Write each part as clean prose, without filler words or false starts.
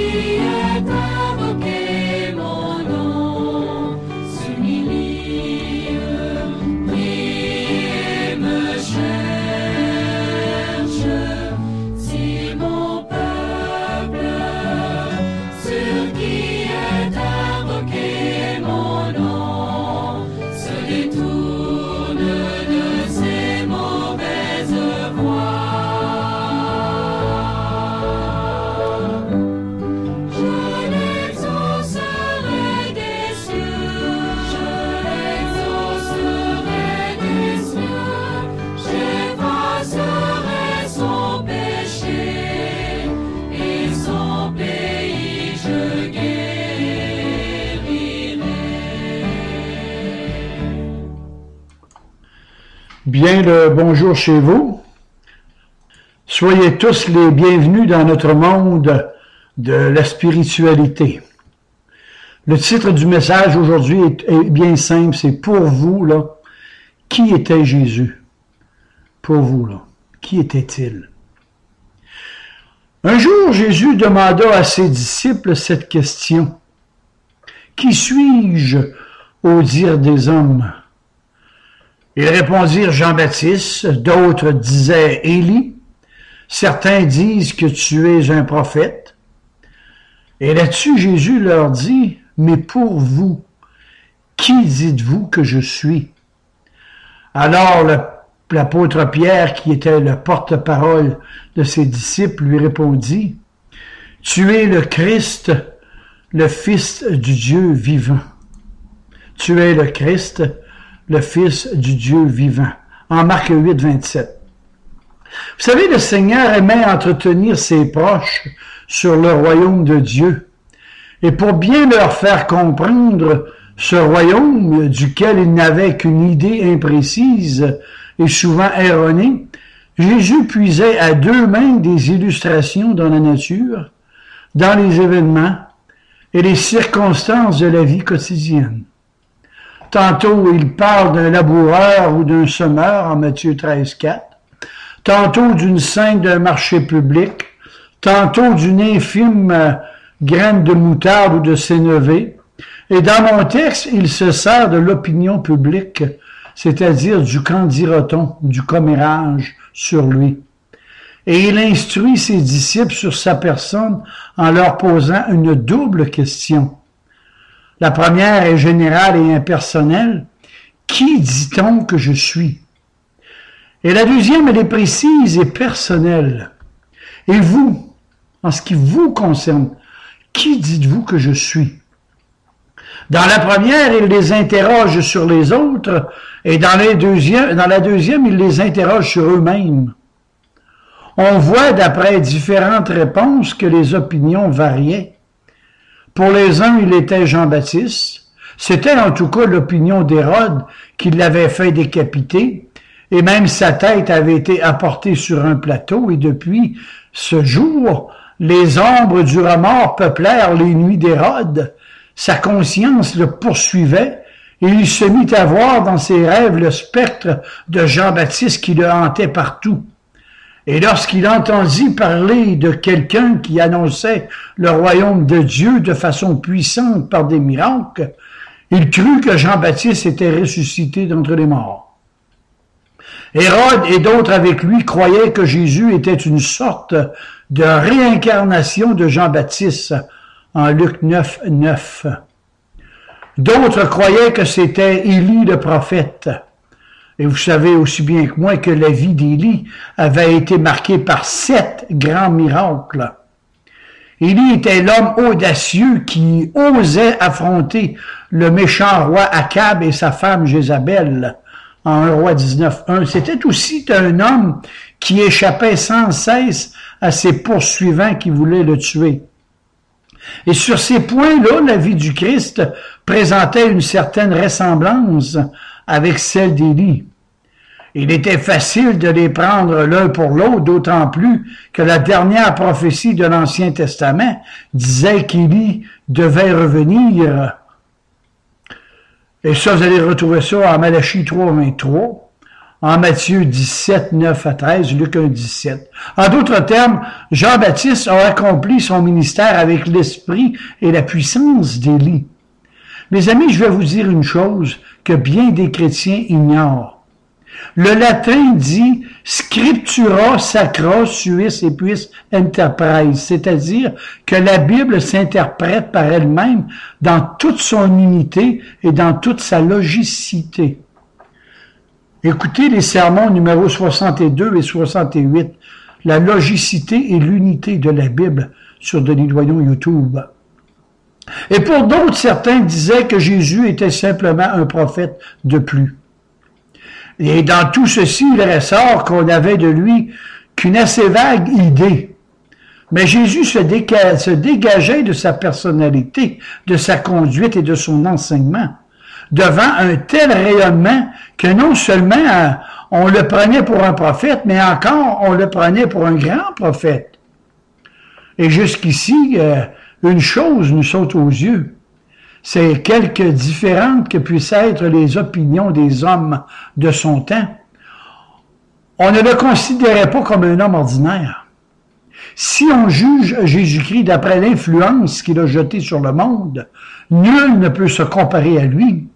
est invoqué mon nom s'humilie, prie et me cherche. Si mon peuple, sur qui est invoqué mon nom, se détourne de ses mauvaises voies, je l'exaucerai des cieux, j'effacerai son péché, et son pays je guérirai. Bien le bonjour chez vous. Soyez tous les bienvenus dans notre monde de la spiritualité. Le titre du message aujourd'hui est bien simple, c'est pour vous, là, qui était Jésus? Pour vous, là, qui était-il? Un jour, Jésus demanda à ses disciples cette question. Qui suis-je au dire des hommes? Ils répondirent Jean-Baptiste, d'autres disaient Élie, certains disent que tu es un prophète. Et là-dessus, Jésus leur dit, mais pour vous, qui dites-vous que je suis? Alors l'apôtre Pierre, qui était le porte-parole de ses disciples, lui répondit, tu es le Christ, le Fils du Dieu vivant. Tu es le Christ, le Fils du Dieu vivant. En Marc 8, 27. Vous savez, le Seigneur aimait entretenir ses proches sur le royaume de Dieu. Et pour bien leur faire comprendre ce royaume duquel ils n'avaient qu'une idée imprécise et souvent erronée, Jésus puisait à deux mains des illustrations dans la nature, dans les événements et les circonstances de la vie quotidienne. Tantôt, il parle d'un laboureur ou d'un semeur en Matthieu 13, 4. Tantôt d'une scène d'un marché public. Tantôt d'une infime graine de moutarde ou de sénévé. Et dans mon texte, il se sert de l'opinion publique, c'est-à-dire du qu'en dira-t-on, du commérage sur lui. Et il instruit ses disciples sur sa personne en leur posant une double question. La première est générale et impersonnelle. Qui dit-on que je suis? Et la deuxième, elle est précise et personnelle. Et vous, en ce qui vous concerne, qui dites-vous que je suis? Dans la première, il les interroge sur les autres, et dans la deuxième, il les interroge sur eux-mêmes. On voit, d'après différentes réponses, que les opinions variaient. Pour les uns, il était Jean-Baptiste. C'était en tout cas l'opinion d'Hérode qui l'avait fait décapiter, et même sa tête avait été apportée sur un plateau, et depuis ce jour, les ombres du remords peuplèrent les nuits d'Hérode. Sa conscience le poursuivait, et il se mit à voir dans ses rêves le spectre de Jean-Baptiste qui le hantait partout. Et lorsqu'il entendit parler de quelqu'un qui annonçait le royaume de Dieu de façon puissante par des miracles, il crut que Jean-Baptiste était ressuscité d'entre les morts. Hérode et d'autres avec lui croyaient que Jésus était une sorte de réincarnation de Jean-Baptiste en Luc 9, 9. D'autres croyaient que c'était Élie le prophète. Et vous savez aussi bien que moi que la vie d'Élie avait été marquée par 7 grands miracles. Élie était l'homme audacieux qui osait affronter le méchant roi Akab et sa femme Jézabel en 1 Roi 19.1. C'était aussi un homme qui échappait sans cesse à ses poursuivants qui voulaient le tuer. Et sur ces points-là, la vie du Christ présentait une certaine ressemblance avec celle d'Élie. Il était facile de les prendre l'un pour l'autre, d'autant plus que la dernière prophétie de l'Ancien Testament disait qu'Élie devait revenir. Et ça, vous allez retrouver ça en Malachie 3, 23, en Matthieu 17, 9 à 13, Luc 1, 17. En d'autres termes, Jean-Baptiste a accompli son ministère avec l'esprit et la puissance d'Élie. Mes amis, je vais vous dire une chose que bien des chrétiens ignorent. Le latin dit « scriptura sacra suis et puis enterprise », c'est-à-dire que la Bible s'interprète par elle-même dans toute son unité et dans toute sa logicité. Écoutez les sermons numéros 62 et 68, la logicité et l'unité de la Bible sur Denis Doyon YouTube. Et pour d'autres, certains disaient que Jésus était simplement un prophète de plus. Et dans tout ceci, il ressort qu'on n'avait de lui qu'une assez vague idée. Mais Jésus se dégageait de sa personnalité, de sa conduite et de son enseignement, devant un tel rayonnement que non seulement on le prenait pour un prophète, mais encore on le prenait pour un grand prophète. Et jusqu'ici, une chose nous saute aux yeux. C'est quelque différentes que puissent être les opinions des hommes de son temps. On ne le considérait pas comme un homme ordinaire. Si on juge Jésus-Christ d'après l'influence qu'il a jetée sur le monde, nul ne peut se comparer à lui.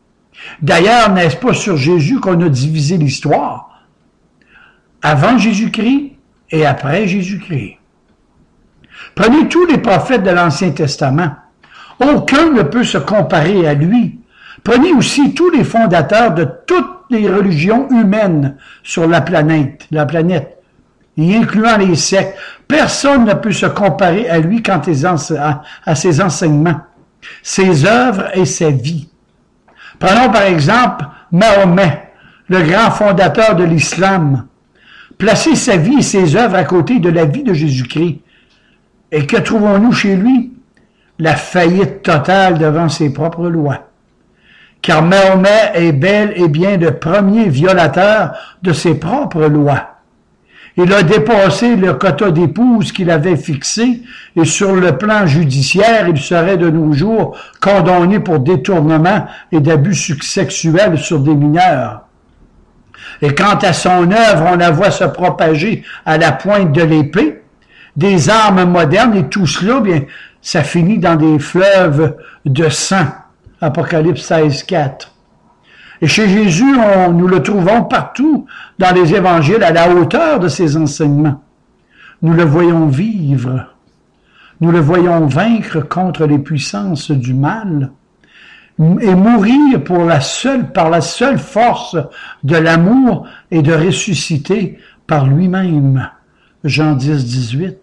D'ailleurs, n'est-ce pas sur Jésus qu'on a divisé l'histoire? Avant Jésus-Christ et après Jésus-Christ. Prenez tous les prophètes de l'Ancien Testament. Aucun ne peut se comparer à lui. Prenez aussi tous les fondateurs de toutes les religions humaines sur la planète, y incluant les sectes. Personne ne peut se comparer à lui quant à ses enseignements, ses œuvres et sa vie. Prenons par exemple Mahomet, le grand fondateur de l'islam. Placez sa vie et ses œuvres à côté de la vie de Jésus-Christ. Et que trouvons-nous chez lui? La faillite totale devant ses propres lois. Car Mahomet est bel et bien le premier violateur de ses propres lois. Il a dépassé le quota d'épouses qu'il avait fixé et sur le plan judiciaire, il serait de nos jours condamné pour détournement et d'abus sexuels sur des mineurs. Et quant à son œuvre, on la voit se propager à la pointe de l'épée, des armes modernes et tout cela, bien, ça finit dans des fleuves de sang. Apocalypse 16, 4. Et chez Jésus, nous le trouvons partout dans les évangiles à la hauteur de ses enseignements. Nous le voyons vivre. Nous le voyons vaincre contre les puissances du mal et mourir par la seule force de l'amour et de ressusciter par lui-même. Jean 10, 18.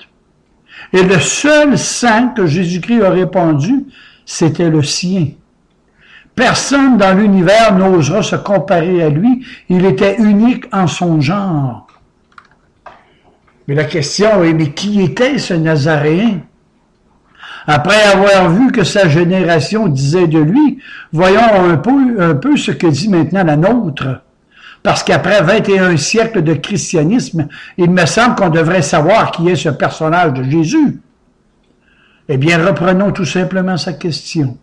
Et le seul sang que Jésus-Christ a répandu, c'était le sien. Personne dans l'univers n'osera se comparer à lui. Il était unique en son genre. Mais la question est, mais qui était ce Nazaréen? Après avoir vu que sa génération disait de lui, voyons un peu ce que dit maintenant la nôtre. Parce qu'après 21 siècles de christianisme, il me semble qu'on devrait savoir qui est ce personnage de Jésus. Eh bien, reprenons tout simplement sa question.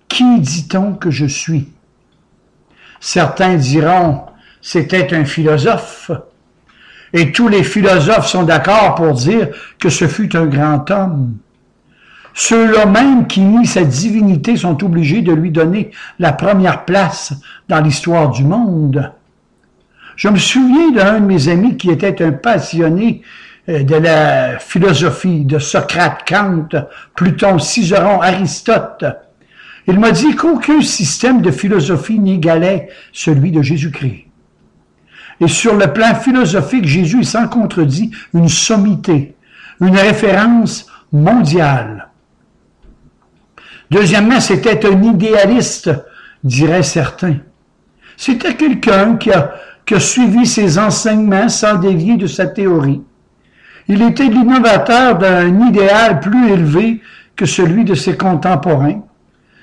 Qui dit-on que je suis? Certains diront, c'était un philosophe. Et tous les philosophes sont d'accord pour dire que ce fut un grand homme. Ceux-là même qui nient sa divinité sont obligés de lui donner la première place dans l'histoire du monde. Je me souviens d'un de mes amis qui était un passionné de la philosophie, de Socrate, Kant, Pluton, Cicéron, Aristote. Il m'a dit qu'aucun système de philosophie n'égalait celui de Jésus-Christ. Et sur le plan philosophique, Jésus est sans contredit une sommité, une référence mondiale. Deuxièmement, c'était un idéaliste, diraient certains. C'était quelqu'un qui a suivi ses enseignements sans dévier de sa théorie. Il était l'innovateur d'un idéal plus élevé que celui de ses contemporains.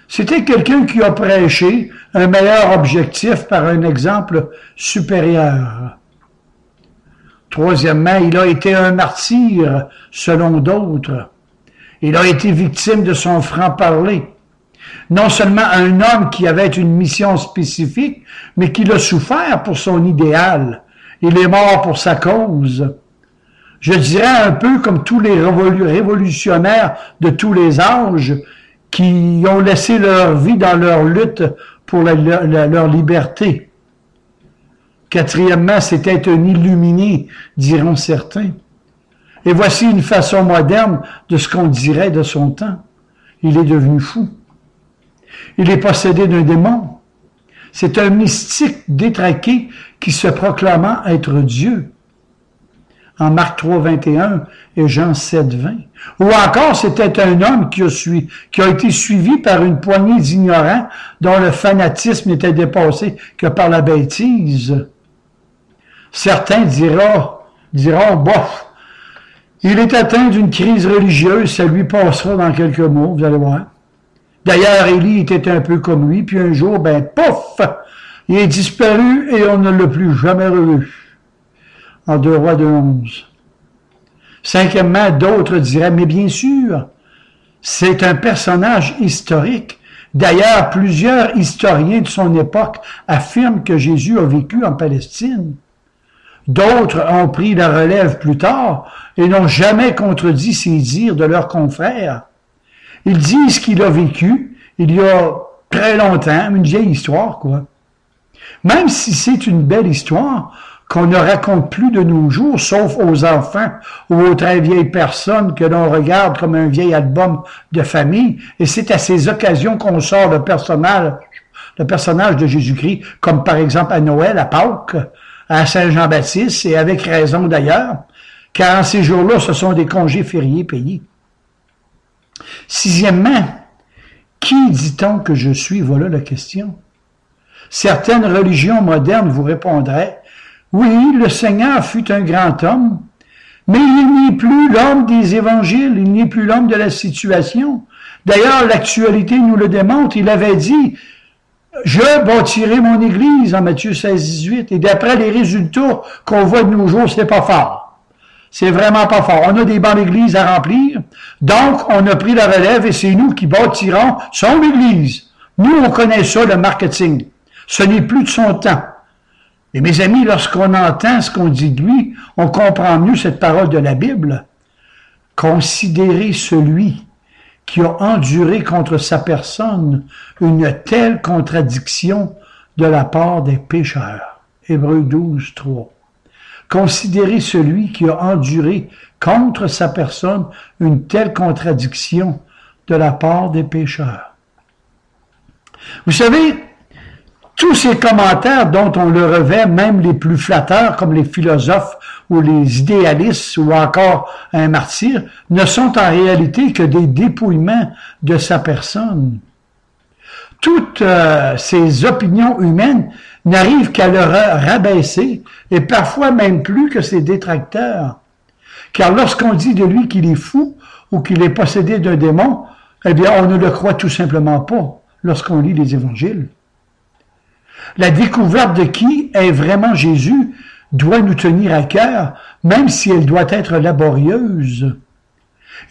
C'était quelqu'un qui a prêché un meilleur objectif par un exemple supérieur. Troisièmement, il a été un martyr selon d'autres. Il a été victime de son franc-parler. Non seulement un homme qui avait une mission spécifique, mais qui l'a souffert pour son idéal. Il est mort pour sa cause. Je dirais un peu comme tous les révolutionnaires de tous les âges qui ont laissé leur vie dans leur lutte pour leur liberté. Quatrièmement, c'était un illuminé, diront certains. Et voici une façon moderne de ce qu'on dirait de son temps. Il est devenu fou. Il est possédé d'un démon. C'est un mystique détraqué qui se proclamant être Dieu. En Marc 3, 21 et Jean 7, 20. Ou encore, c'était un homme qui a été suivi par une poignée d'ignorants dont le fanatisme n'était dépassé que par la bêtise. Certains diront, bof, il est atteint d'une crise religieuse, ça lui passera dans quelques mois, vous allez voir. D'ailleurs, Élie était un peu comme lui, puis un jour, pouf, il est disparu et on ne l'a plus jamais revu. En 2 Rois 2:11. Cinquièmement, d'autres diraient, mais bien sûr, c'est un personnage historique. D'ailleurs, plusieurs historiens de son époque affirment que Jésus a vécu en Palestine. D'autres ont pris la relève plus tard et n'ont jamais contredit ces dires de leurs confrères. Ils disent qu'il a vécu il y a très longtemps, une vieille histoire, quoi. Même si c'est une belle histoire qu'on ne raconte plus de nos jours, sauf aux enfants ou aux très vieilles personnes que l'on regarde comme un vieil album de famille, et c'est à ces occasions qu'on sort le personnage de Jésus-Christ, comme par exemple à Noël, à Pâques, à Saint-Jean-Baptiste, et avec raison d'ailleurs, car en ces jours-là, ce sont des congés fériés payés. Sixièmement, qui dit-on que je suis? Voilà la question. Certaines religions modernes vous répondraient, oui, le Seigneur fut un grand homme, mais il n'est plus l'homme des évangiles, il n'est plus l'homme de la situation. D'ailleurs, l'actualité nous le démontre, il avait dit, je bâtirai mon église en Matthieu 16, 18, et d'après les résultats qu'on voit de nos jours, c'est pas fort. C'est vraiment pas fort. On a des bancs d'église à remplir, donc on a pris la relève et c'est nous qui bâtirons son église. Nous, on connaît ça, le marketing. Ce n'est plus de son temps. Et mes amis, lorsqu'on entend ce qu'on dit de lui, on comprend mieux cette parole de la Bible. Considérez celui qui a enduré contre sa personne une telle contradiction de la part des pécheurs. Hébreux 12, 3. Considérez celui qui a enduré contre sa personne une telle contradiction de la part des pécheurs. Vous savez, tous ces commentaires dont on le revêt, même les plus flatteurs, comme les philosophes ou les idéalistes ou encore un martyr, ne sont en réalité que des dépouillements de sa personne. Toutes ces opinions humaines n'arrivent qu'à le rabaisser, et parfois même plus que ses détracteurs. Car lorsqu'on dit de lui qu'il est fou ou qu'il est possédé d'un démon, eh bien, on ne le croit tout simplement pas lorsqu'on lit les évangiles. La découverte de qui est vraiment Jésus doit nous tenir à cœur, même si elle doit être laborieuse.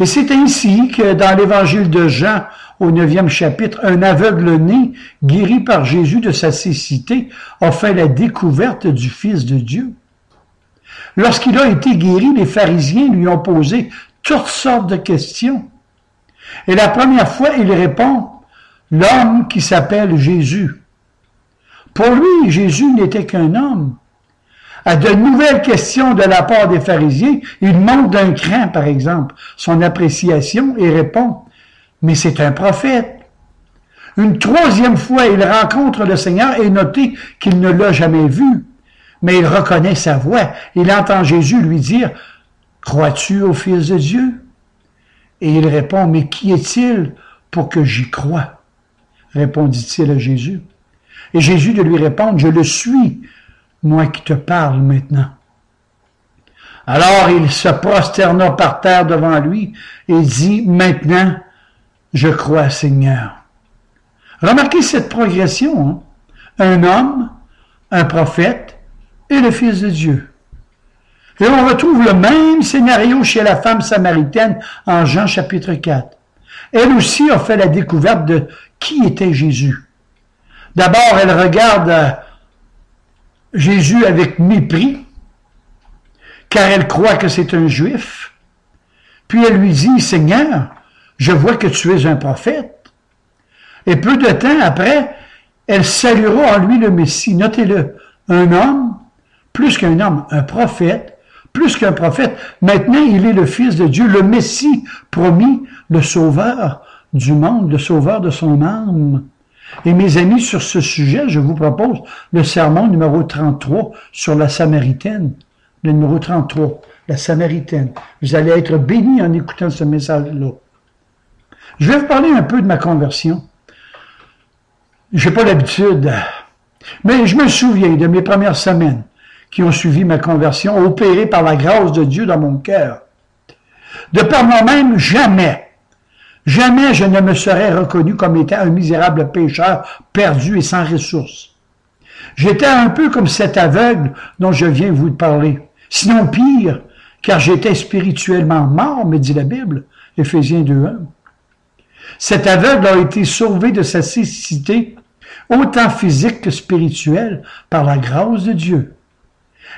Et c'est ainsi que dans l'évangile de Jean, au 9e chapitre, un aveugle-né, guéri par Jésus de sa cécité, a fait la découverte du Fils de Dieu. Lorsqu'il a été guéri, les pharisiens lui ont posé toutes sortes de questions. Et la première fois, il répond, « L'homme qui s'appelle Jésus ». Pour lui, Jésus n'était qu'un homme. À de nouvelles questions de la part des pharisiens, il monte d'un cran, par exemple, son appréciation et répond « Mais c'est un prophète ». Une troisième fois, il rencontre le Seigneur et notez qu'il ne l'a jamais vu. Mais il reconnaît sa voix. Il entend Jésus lui dire « Crois-tu au Fils de Dieu ?» Et il répond « Mais qui est-il pour que j'y croie ?» répondit-il à Jésus. Et Jésus de lui répondre, « Je le suis, moi qui te parle maintenant. » Alors il se prosterna par terre devant lui et dit, « Maintenant, je crois, Seigneur. » Remarquez cette progression, hein? Un homme, un prophète et le Fils de Dieu. Et on retrouve le même scénario chez la femme samaritaine en Jean chapitre 4. Elle aussi a fait la découverte de qui était Jésus. D'abord, elle regarde Jésus avec mépris, car elle croit que c'est un Juif. Puis elle lui dit, « Seigneur, je vois que tu es un prophète. » Et peu de temps après, elle saluera en lui le Messie. Notez-le, un homme, plus qu'un homme, un prophète, plus qu'un prophète. Maintenant, il est le Fils de Dieu, le Messie promis, le Sauveur du monde, le Sauveur de son âme. Et mes amis, sur ce sujet, je vous propose le sermon numéro 33 sur la Samaritaine. Le numéro 33, la Samaritaine. Vous allez être bénis en écoutant ce message-là. Je vais vous parler un peu de ma conversion. Je n'ai pas l'habitude, mais je me souviens de mes premières semaines qui ont suivi ma conversion, opérée par la grâce de Dieu dans mon cœur. De par moi-même, jamais je ne me serais reconnu comme étant un misérable pécheur perdu et sans ressources. J'étais un peu comme cet aveugle dont je viens vous parler. Sinon pire, car j'étais spirituellement mort, me dit la Bible, Éphésiens 2:1. Cet aveugle a été sauvé de sa cécité, autant physique que spirituelle, par la grâce de Dieu.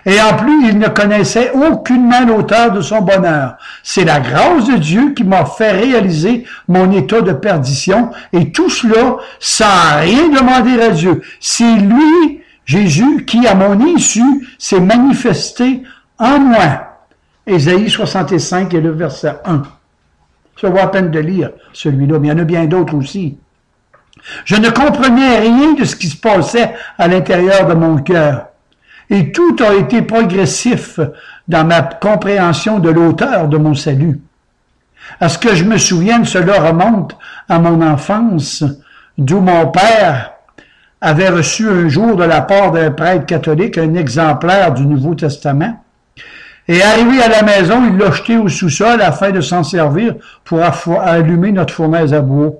Et en plus, il ne connaissait aucunement l'auteur de son bonheur. C'est la grâce de Dieu qui m'a fait réaliser mon état de perdition, et tout cela sans rien demander à Dieu. C'est lui, Jésus, qui, à mon insu, s'est manifesté en moi. Ésaïe 65 et le verset 1. Ça vaut la peine de lire celui-là, mais il y en a bien d'autres aussi. Je ne comprenais rien de ce qui se passait à l'intérieur de mon cœur. Et tout a été progressif dans ma compréhension de l'auteur de mon salut. À ce que je me souvienne, cela remonte à mon enfance, d'où mon père avait reçu un jour de la part d'un prêtre catholique un exemplaire du Nouveau Testament. Et arrivé à la maison, il l'a jeté au sous-sol afin de s'en servir pour allumer notre fournaise à bois.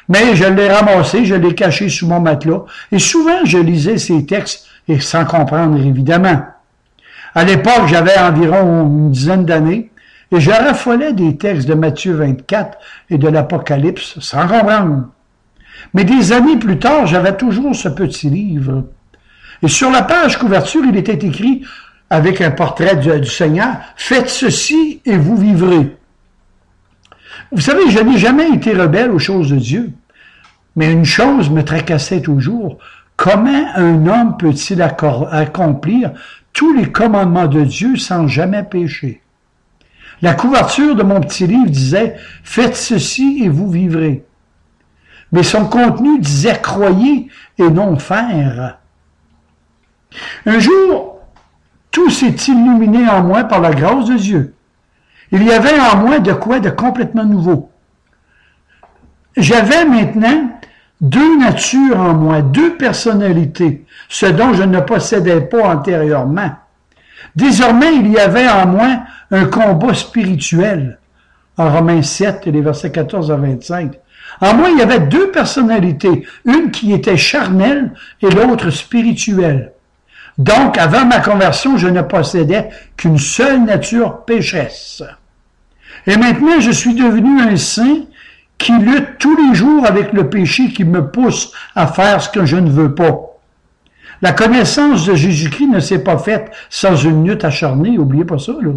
Mais je l'ai ramassé, je l'ai caché sous mon matelas, et souvent je lisais ces textes, et sans comprendre évidemment. À l'époque, j'avais environ une dizaine d'années, et je raffolais des textes de Matthieu 24 et de l'Apocalypse, sans comprendre. Mais des années plus tard, j'avais toujours ce petit livre. Et sur la page couverture, il était écrit, avec un portrait du Seigneur, « Faites ceci et vous vivrez ». Vous savez, je n'ai jamais été rebelle aux choses de Dieu. Mais une chose me tracassait toujours. Comment un homme peut-il accomplir tous les commandements de Dieu sans jamais pécher? La couverture de mon petit livre disait « Faites ceci et vous vivrez ». Mais son contenu disait « Croyez et non faire ». Un jour, tout s'est illuminé en moi par la grâce de Dieu. Il y avait en moi de quoi de complètement nouveau. J'avais maintenant deux natures en moi, deux personnalités, ce dont je ne possédais pas antérieurement. Désormais, il y avait en moi un combat spirituel, en Romains 7 et les versets 14 à 25. En moi, il y avait deux personnalités, une qui était charnelle et l'autre spirituelle. Donc, avant ma conversion, je ne possédais qu'une seule nature pécheresse. Et maintenant, je suis devenu un saint qui lutte tous les jours avec le péché qui me pousse à faire ce que je ne veux pas. La connaissance de Jésus-Christ ne s'est pas faite sans une lutte acharnée, n'oubliez pas ça, là.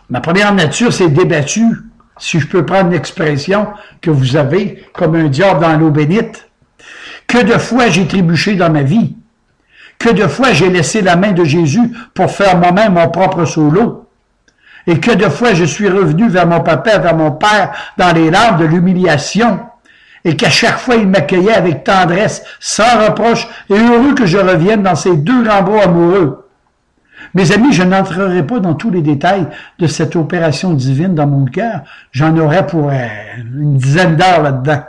Ma première nature s'est débattue, si je peux prendre l'expression que vous avez, comme un diable dans l'eau bénite. Que de fois j'ai trébuché dans ma vie. Que de fois j'ai laissé la main de Jésus pour faire moi-même mon propre solo. Et que de fois je suis revenu vers mon papa, vers mon père, dans les larmes de l'humiliation. Et qu'à chaque fois il m'accueillait avec tendresse, sans reproche, et heureux que je revienne dans ces deux grands bras amoureux. Mes amis, je n'entrerai pas dans tous les détails de cette opération divine dans mon cœur. J'en aurais pour une dizaine d'heures là-dedans.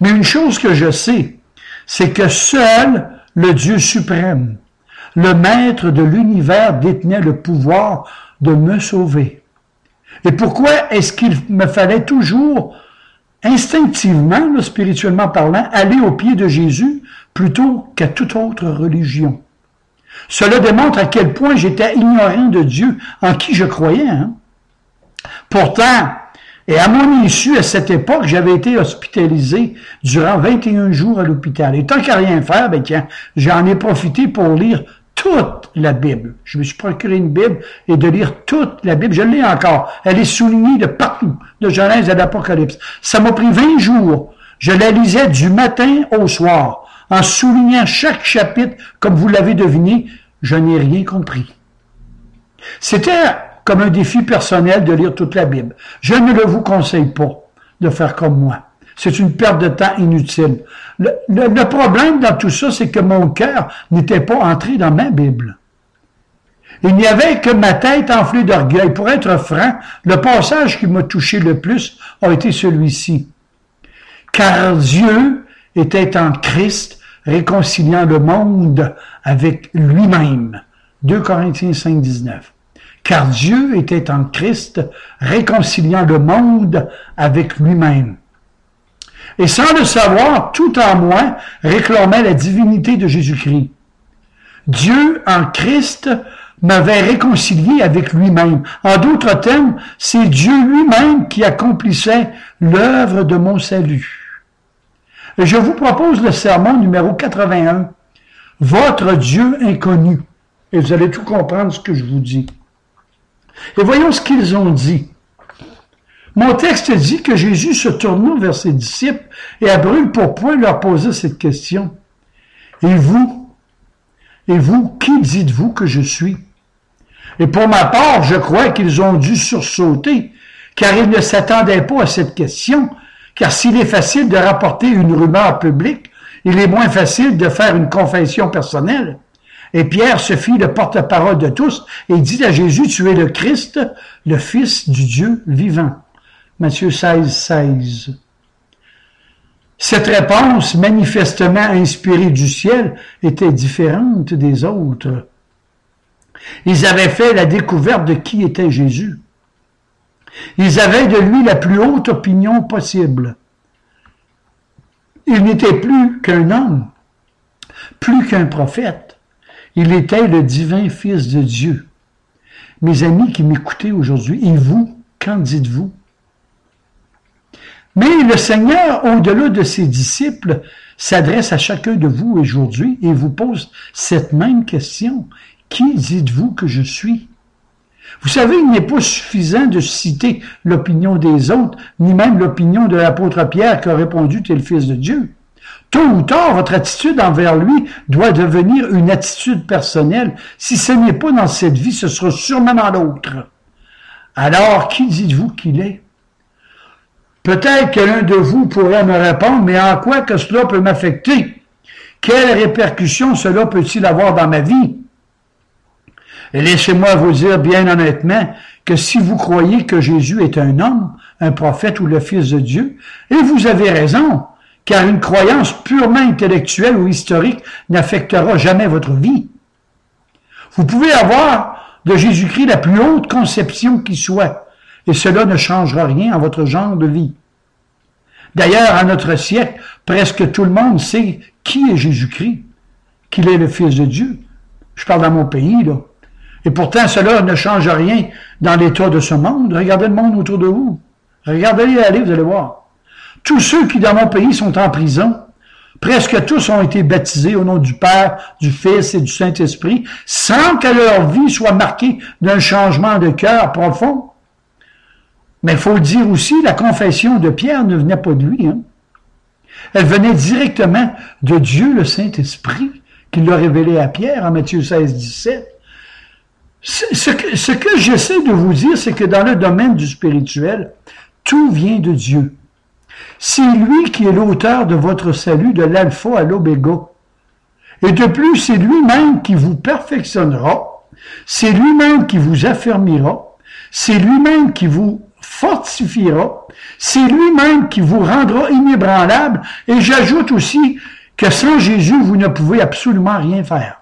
Mais une chose que je sais, c'est que seul le Dieu suprême, le maître de l'univers, détenait le pouvoir de me sauver. Et pourquoi est-ce qu'il me fallait toujours, instinctivement, spirituellement parlant, aller aux pieds de Jésus plutôt qu'à toute autre religion? Cela démontre à quel point j'étais ignorant de Dieu en qui je croyais. Pourtant, Et à mon insu, à cette époque, j'avais été hospitalisé durant 21 jours à l'hôpital. Et tant qu'à rien faire, ben, j'en ai profité pour lire toute la Bible. Je me suis procuré une Bible et de lire toute la Bible. Je l'ai encore. Elle est soulignée de partout, de Genèse à l'Apocalypse. Ça m'a pris 20 jours. Je la lisais du matin au soir, en soulignant chaque chapitre. Comme vous l'avez deviné, je n'ai rien compris. C'était comme un défi personnel de lire toute la Bible. Je ne le vous conseille pas de faire comme moi. C'est une perte de temps inutile. Le problème dans tout ça, c'est que mon cœur n'était pas entré dans ma Bible. Il n'y avait que ma tête enflée d'orgueil. Pour être franc, le passage qui m'a touché le plus a été celui-ci. Car Dieu était en Christ, réconciliant le monde avec lui-même. 2 Corinthiens 5, 19. Car Dieu était en Christ, réconciliant le monde avec lui-même. Et sans le savoir, tout en moi réclamait la divinité de Jésus-Christ. Dieu en Christ m'avait réconcilié avec lui-même. En d'autres termes, c'est Dieu lui-même qui accomplissait l'œuvre de mon salut. Et je vous propose le sermon numéro 81, Votre Dieu inconnu. Et vous allez tout comprendre ce que je vous dis. Et voyons ce qu'ils ont dit. Mon texte dit que Jésus se tourna vers ses disciples et à brûle-pourpoint leur posa cette question. Et vous, qui dites-vous que je suis? Et pour ma part, je crois qu'ils ont dû sursauter, car ils ne s'attendaient pas à cette question, car s'il est facile de rapporter une rumeur publique, il est moins facile de faire une confession personnelle. Et Pierre se fit le porte-parole de tous et dit à Jésus, tu es le Christ, le Fils du Dieu vivant. Matthieu 16, 16. Cette réponse, manifestement inspirée du ciel, était différente des autres. Ils avaient fait la découverte de qui était Jésus. Ils avaient de lui la plus haute opinion possible. Il n'était plus qu'un homme, plus qu'un prophète. Il était le divin Fils de Dieu. Mes amis qui m'écoutez aujourd'hui, et vous, qu'en dites-vous? Mais le Seigneur, au-delà de ses disciples, s'adresse à chacun de vous aujourd'hui et vous pose cette même question. Qui dites-vous que je suis? Vous savez, il n'est pas suffisant de citer l'opinion des autres, ni même l'opinion de l'apôtre Pierre qui a répondu « Tu es le Fils de Dieu ». Tôt ou tard, votre attitude envers lui doit devenir une attitude personnelle. Si ce n'est pas dans cette vie, ce sera sûrement dans l'autre. Alors, qui dites-vous qu'il est? Peut-être que l'un de vous pourrait me répondre, mais en quoi que cela peut m'affecter? Quelles répercussions cela peut-il avoir dans ma vie? Et laissez-moi vous dire bien honnêtement que si vous croyez que Jésus est un homme, un prophète ou le Fils de Dieu, et vous avez raison, car une croyance purement intellectuelle ou historique n'affectera jamais votre vie. Vous pouvez avoir de Jésus-Christ la plus haute conception qui soit, et cela ne changera rien à votre genre de vie. D'ailleurs, à notre siècle, presque tout le monde sait qui est Jésus-Christ, qu'il est le Fils de Dieu. Je parle dans mon pays, là. Et pourtant, cela ne change rien dans l'état de ce monde. Regardez le monde autour de vous. Regardez-les aller, vous allez voir. Tous ceux qui, dans mon pays, sont en prison, presque tous ont été baptisés au nom du Père, du Fils et du Saint-Esprit, sans que leur vie soit marquée d'un changement de cœur profond. Mais il faut le dire aussi, la confession de Pierre ne venait pas de lui. Hein? Elle venait directement de Dieu, le Saint-Esprit, qui l'a révélé à Pierre en Matthieu 16, 17. Ce que j'essaie de vous dire, c'est que dans le domaine du spirituel, tout vient de Dieu. C'est lui qui est l'auteur de votre salut, de l'alpha à l'oméga. Et de plus, c'est lui-même qui vous perfectionnera, c'est lui-même qui vous affermira, c'est lui-même qui vous fortifiera, c'est lui-même qui vous rendra inébranlable, et j'ajoute aussi que sans Jésus, vous ne pouvez absolument rien faire.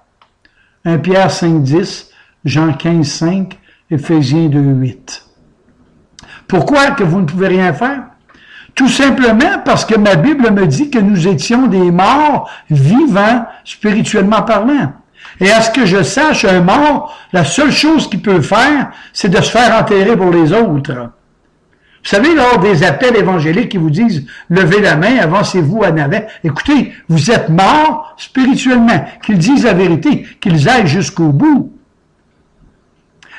1 Pierre 5, 10, Jean 15, 5, Éphésiens 2, 8. Pourquoi que vous ne pouvez rien faire? Tout simplement parce que ma Bible me dit que nous étions des morts vivants, spirituellement parlant. Et à ce que je sache, un mort, la seule chose qu'il peut faire, c'est de se faire enterrer pour les autres. savez, lors des appels évangéliques qui vous disent « Levez la main, avancez-vous en avant », écoutez, vous êtes morts spirituellement, qu'ils disent la vérité, qu'ils aillent jusqu'au bout.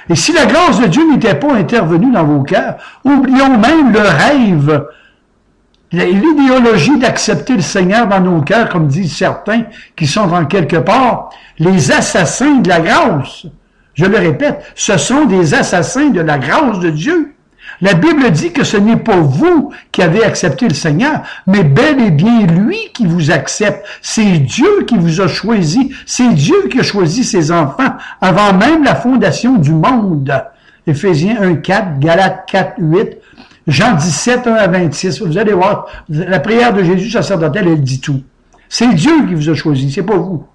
Et si la grâce de Dieu n'était pas intervenue dans vos cœurs, oublions même le rêve, l'idéologie d'accepter le Seigneur dans nos cœurs, comme disent certains qui sont en quelque part les assassins de la grâce. Je le répète, ce sont des assassins de la grâce de Dieu. La Bible dit que ce n'est pas vous qui avez accepté le Seigneur, mais bel et bien lui qui vous accepte. C'est Dieu qui vous a choisi. C'est Dieu qui a choisi ses enfants avant même la fondation du monde. Éphésiens 1:4, Galates 4:8, Jean 17, 1-26. Vous allez voir, la prière de Jésus sacerdotale, elle dit tout. C'est Dieu qui vous a choisi, c'est pas vous.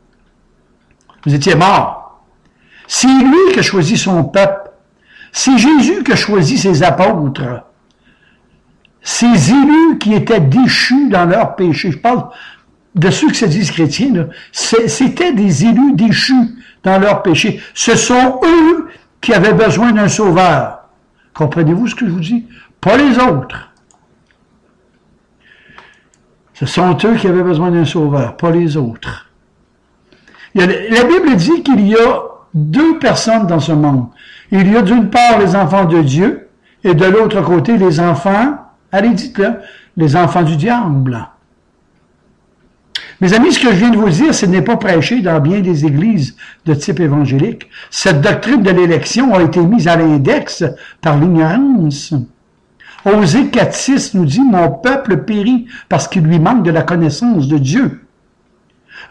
Vous étiez morts. C'est lui qui a choisi son peuple. C'est Jésus qui a choisi ses apôtres, ces élus qui étaient déchus dans leur péché. Je parle de ceux qui se disent chrétiens, là. C'était des élus déchus dans leur péché. Ce sont eux qui avaient besoin d'un sauveur. Comprenez-vous ce que je vous dis? Pas les autres. Ce sont eux qui avaient besoin d'un sauveur, pas les autres. La Bible dit qu'il y a deux personnes dans ce monde. Il y a d'une part les enfants de Dieu et de l'autre côté les enfants, allez dites-le, les enfants du diable. Mes amis, ce que je viens de vous dire, ce n'est pas prêché dans bien des églises de type évangélique. Cette doctrine de l'élection a été mise à l'index par l'ignorance. Osée 4:6 nous dit « Mon peuple périt parce qu'il lui manque de la connaissance de Dieu ».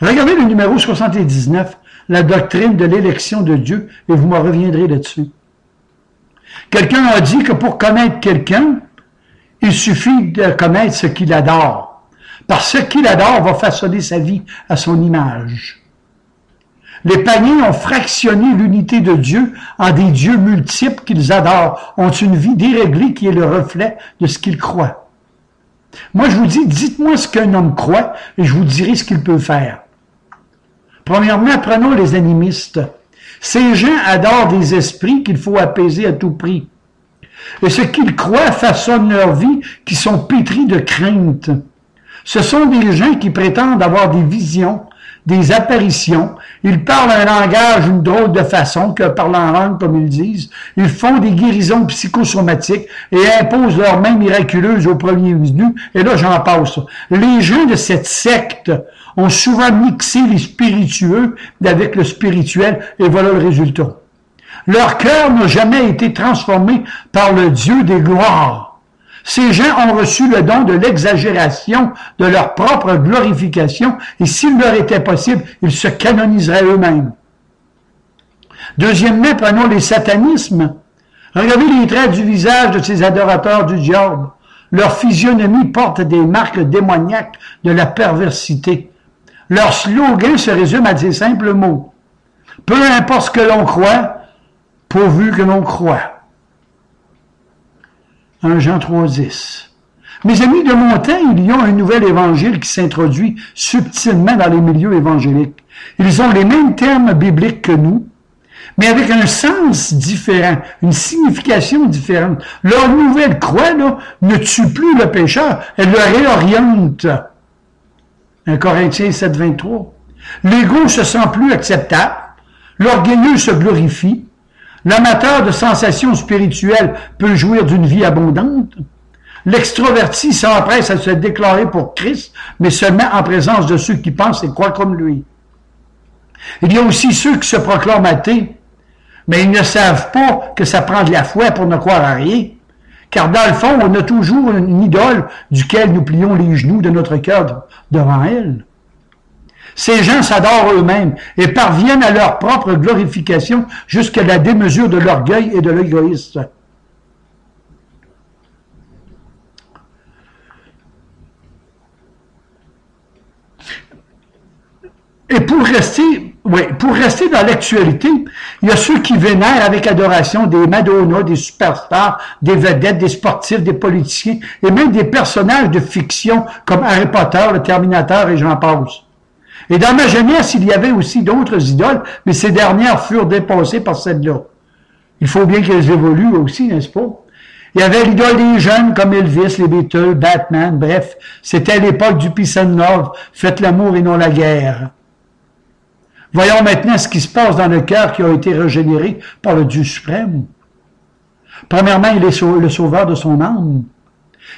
Regardez le numéro 79, la doctrine de l'élection de Dieu, et vous me reviendrez là-dessus. Quelqu'un a dit que pour connaître quelqu'un, il suffit de connaître ce qu'il adore. Parce que ce qu'il adore va façonner sa vie à son image. Les païens ont fractionné l'unité de Dieu en des dieux multiples qu'ils adorent, ont une vie déréglée qui est le reflet de ce qu'ils croient. Moi, je vous dis, dites-moi ce qu'un homme croit et je vous dirai ce qu'il peut faire. Premièrement, prenons les animistes. Ces gens adorent des esprits qu'il faut apaiser à tout prix. Et ce qu'ils croient façonne leur vie qui sont pétris de crainte. Ce sont des gens qui prétendent avoir des visions, des apparitions. Ils parlent un langage, une drôle de façon, que parlent en langue, comme ils disent. Ils font des guérisons psychosomatiques et imposent leurs mains miraculeuses aux premiers venus. Et là, j'en passe. Les gens de cette secte ont souvent mixé les spiritueux avec le spirituel, et voilà le résultat. Leur cœur n'a jamais été transformé par le Dieu des gloires. Ces gens ont reçu le don de l'exagération de leur propre glorification, et s'il leur était possible, ils se canoniseraient eux-mêmes. Deuxièmement, prenons les satanismes. Regardez les traits du visage de ces adorateurs du diable. Leur physionomie porte des marques démoniaques de la perversité. Leur slogan se résume à ces simples mots. Peu importe ce que l'on croit, pourvu que l'on croit. 1 Jean 3:10. Mes amis, de mon temps, il y a un nouvel évangile qui s'introduit subtilement dans les milieux évangéliques. Ils ont les mêmes termes bibliques que nous, mais avec un sens différent, une signification différente. Leur nouvelle croix, là, ne tue plus le pécheur, elle le réoriente. 1 Corinthiens 7:23. L'ego se sent plus acceptable, l'orgueilleux se glorifie, l'amateur de sensations spirituelles peut jouir d'une vie abondante, l'extroverti s'empresse à se déclarer pour Christ, mais seulement en présence de ceux qui pensent et croient comme lui. Il y a aussi ceux qui se proclament athées, mais ils ne savent pas que ça prend de la foi pour ne croire à rien. Car dans le fond, on a toujours une idole duquel nous plions les genoux de notre cœur devant elle. Ces gens s'adorent eux-mêmes et parviennent à leur propre glorification jusqu'à la démesure de l'orgueil et de l'égoïsme. Et pour rester dans l'actualité, il y a ceux qui vénèrent avec adoration des Madonna, des superstars, des vedettes, des sportifs, des politiciens, et même des personnages de fiction comme Harry Potter, le Terminateur et j'en passe. Et dans ma jeunesse, il y avait aussi d'autres idoles, mais ces dernières furent dépassées par celle-là. Il faut bien qu'elles évoluent aussi, n'est-ce pas? Il y avait l'idole des jeunes comme Elvis, les Beatles, Batman, bref, c'était l'époque du peace and love, faites l'amour et non la guerre. Voyons maintenant ce qui se passe dans le cœur qui a été régénéré par le Dieu suprême. Premièrement, il est le sauveur de son âme.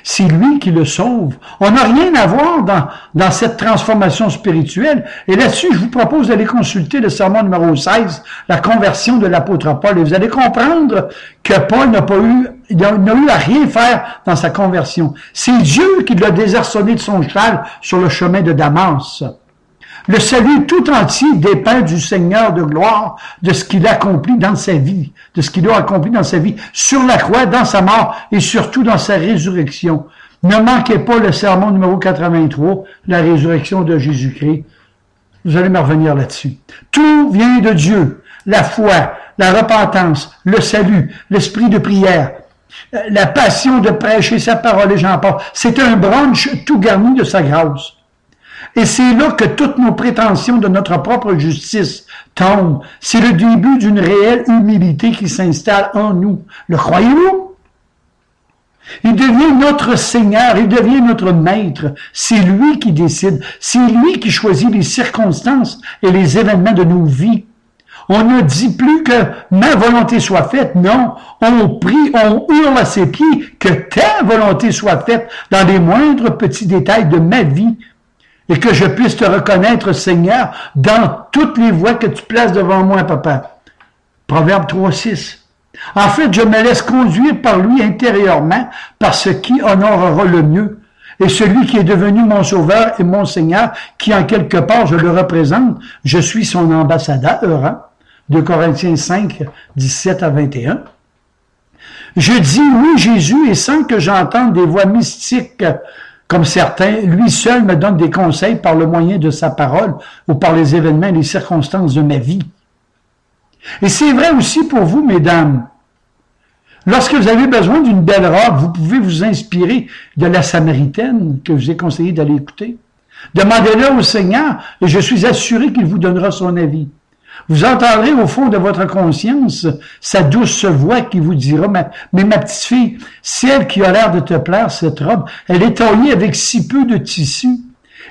C'est lui qui le sauve. On n'a rien à voir dans cette transformation spirituelle. Et là-dessus, je vous propose d'aller consulter le sermon numéro 16, la conversion de l'apôtre Paul. Et vous allez comprendre que Paul n'a eu à rien faire dans sa conversion. C'est Dieu qui l'a désarçonné de son cheval sur le chemin de Damas. Le salut tout entier dépend du Seigneur de gloire, de ce qu'il a accompli dans sa vie, de ce qu'il a accompli dans sa vie, sur la croix, dans sa mort et surtout dans sa résurrection. Ne manquez pas le sermon numéro 83, la résurrection de Jésus-Christ. Vous allez me revenir là-dessus. Tout vient de Dieu. La foi, la repentance, le salut, l'esprit de prière, la passion de prêcher sa parole et j'en parle. C'est un brunch tout garni de sa grâce. Et c'est là que toutes nos prétentions de notre propre justice tombent. C'est le début d'une réelle humilité qui s'installe en nous. Le croyez-vous? Il devient notre Seigneur, il devient notre Maître. C'est lui qui décide. C'est lui qui choisit les circonstances et les événements de nos vies. On ne dit plus que ma volonté soit faite. Non, on prie, on hurle à ses pieds que ta volonté soit faite dans les moindres petits détails de ma vie. Et que je puisse te reconnaître, Seigneur, dans toutes les voies que tu places devant moi, papa. Proverbe 3:6. En fait, je me laisse conduire par lui intérieurement, par ce qui honorera le mieux. Et celui qui est devenu mon sauveur et mon Seigneur, qui en quelque part je le représente, je suis son ambassadeur. Hein? 2 Corinthiens 5, 17 à 21. Je dis oui, Jésus, et sans que j'entende des voix mystiques, comme certains, lui seul me donne des conseils par le moyen de sa parole ou par les événements et les circonstances de ma vie. Et c'est vrai aussi pour vous, mesdames. Lorsque vous avez besoin d'une belle robe, vous pouvez vous inspirer de la Samaritaine que je vous ai conseillé d'aller écouter. Demandez-le au Seigneur et je suis assuré qu'il vous donnera son avis. Vous entendrez au fond de votre conscience sa douce voix qui vous dira, mais ma petite fille, celle qui a l'air de te plaire, cette robe, elle est taillée avec si peu de tissu.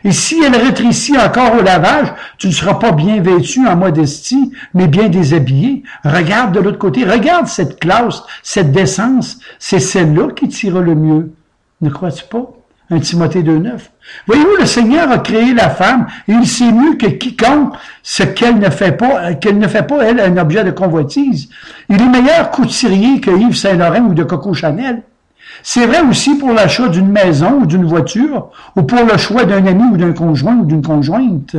Et si elle rétrécit encore au lavage, tu ne seras pas bien vêtu en modestie, mais bien déshabillé. Regarde de l'autre côté, regarde cette classe, cette décence, c'est celle-là qui t'ira le mieux. Ne crois-tu pas? 1 Timothée 2,9. Voyez-vous, le Seigneur a créé la femme et il sait mieux que quiconque ce qu'elle ne fait pas, elle, un objet de convoitise. Il est meilleur couturier que Yves Saint-Laurent ou de Coco Chanel. C'est vrai aussi pour l'achat d'une maison ou d'une voiture ou pour le choix d'un ami ou d'un conjoint ou d'une conjointe.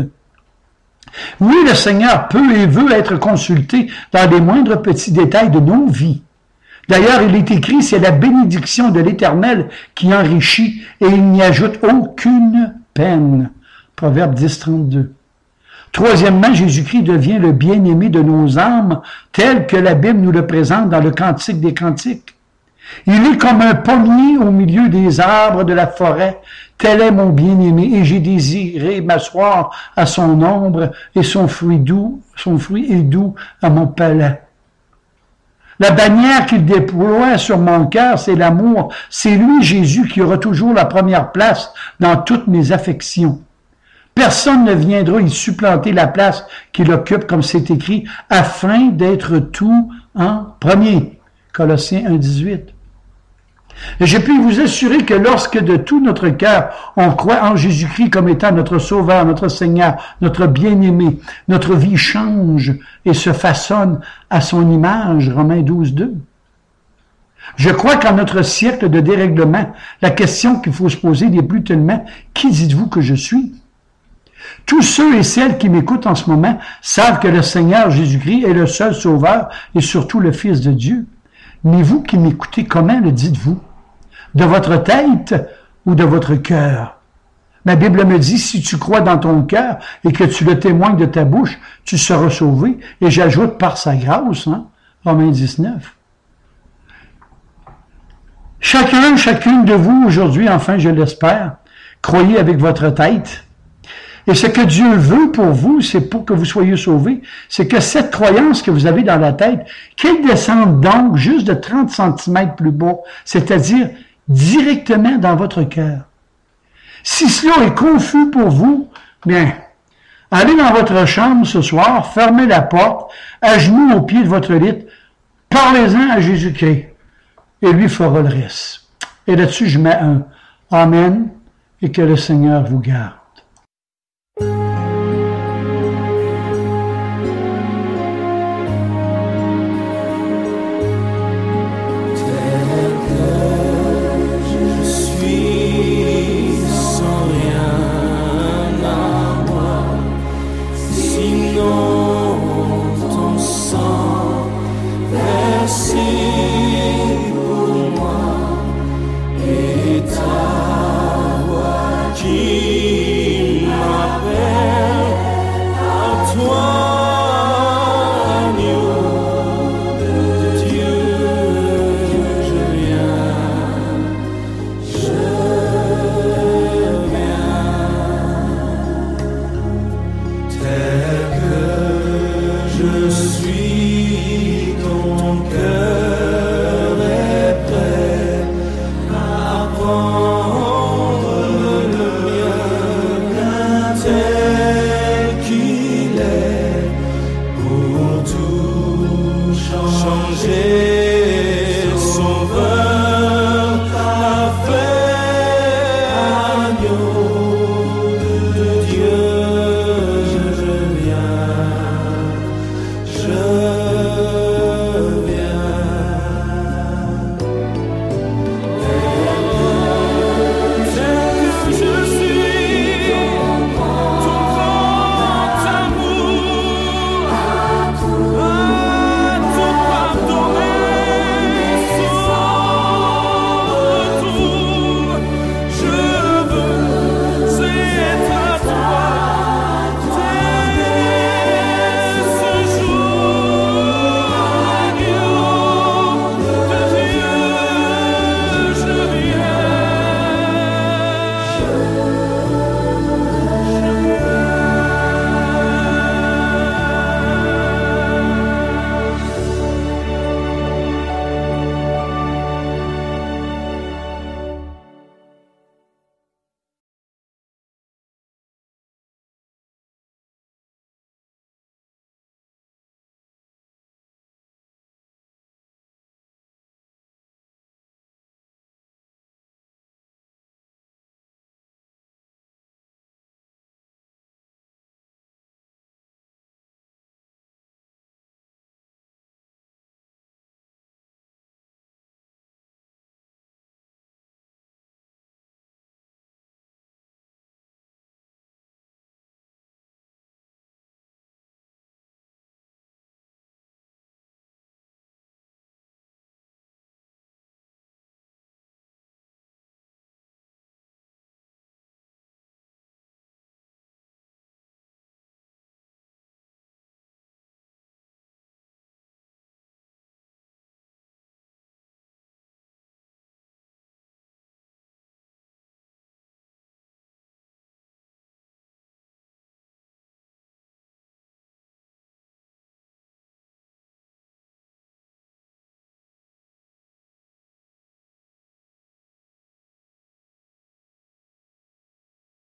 Oui, le Seigneur peut et veut être consulté dans les moindres petits détails de nos vies. D'ailleurs, il est écrit, c'est la bénédiction de l'Éternel qui enrichit et il n'y ajoute aucune peine. Proverbe 10, 32. Troisièmement, Jésus-Christ devient le bien-aimé de nos âmes, tel que la Bible nous le présente dans le Cantique des Cantiques. Il est comme un pommier au milieu des arbres de la forêt. Tel est mon bien-aimé, et j'ai désiré m'asseoir à son ombre, et son fruit est doux à mon palais. La bannière qu'il déploie sur mon cœur, c'est l'amour. C'est lui, Jésus, qui aura toujours la première place dans toutes mes affections. Personne ne viendra y supplanter la place qu'il occupe, comme c'est écrit, afin d'être tout en premier. Colossiens 1,18. Et je puis vous assurer que lorsque de tout notre cœur, on croit en Jésus-Christ comme étant notre Sauveur, notre Seigneur, notre bien-aimé, notre vie change et se façonne à son image, Romains 12,2. Je crois qu'en notre siècle de dérèglement, la question qu'il faut se poser n'est plus tellement « Qui dites-vous que je suis ?» Tous ceux et celles qui m'écoutent en ce moment savent que le Seigneur Jésus-Christ est le seul Sauveur et surtout le Fils de Dieu. Mais vous qui m'écoutez, comment le dites-vous? De votre tête ou de votre cœur? Ma Bible me dit, si tu crois dans ton cœur et que tu le témoignes de ta bouche, tu seras sauvé. Et j'ajoute par sa grâce, Romains 19. Chacune de vous aujourd'hui, enfin je l'espère, croyez avec votre tête. Et ce que Dieu veut pour vous, c'est pour que vous soyez sauvés, c'est que cette croyance que vous avez dans la tête, qu'elle descende donc juste de 30 cm plus bas, c'est-à-dire directement dans votre cœur. Si cela est confus pour vous, bien, allez dans votre chambre ce soir, fermez la porte, à genoux au pied de votre lit, parlez-en à Jésus-Christ, et lui fera le reste. Et là-dessus, je mets un Amen, et que le Seigneur vous garde. Changer